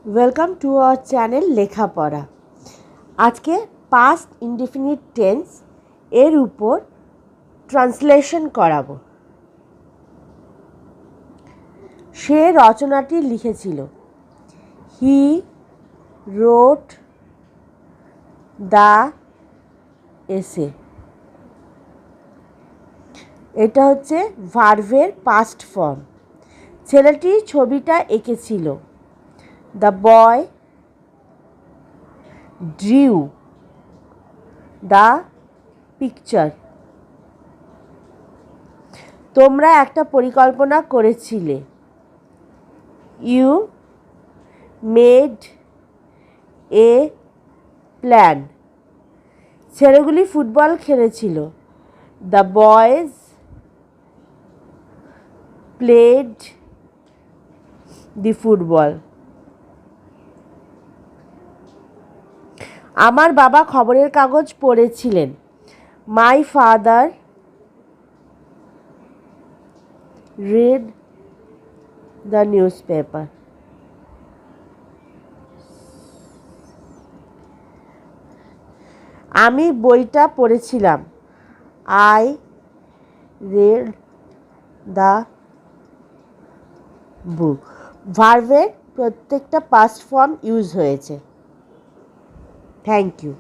Welcome to our channel লেখাপড়া। আজকে past indefinite tense এর উপর ট্রান্সলেশন করাবো। সে রচনাটি লিখেছিল। হি রোট দ্য এসে। এটা হচ্ছে ভার্বের পাস্ট ফর্ম। ছেলেটি ছবিটা এঁকেছিল। The boy drew the picture. তোমরা একটা পরিকল্পনা করেছিলে। You made a plan. ছেলেগুলি ফুটবল খেলেছিল। The boys played the football. আমার বাবা খবরের কাগজ পড়েছিলেন। My father read the newspaper. আমি বইটা পড়েছিলাম। I read the book. ভার্বের প্রত্যেকটা পাস্ট ফর্ম ইউজ হয়েছে। Thank you.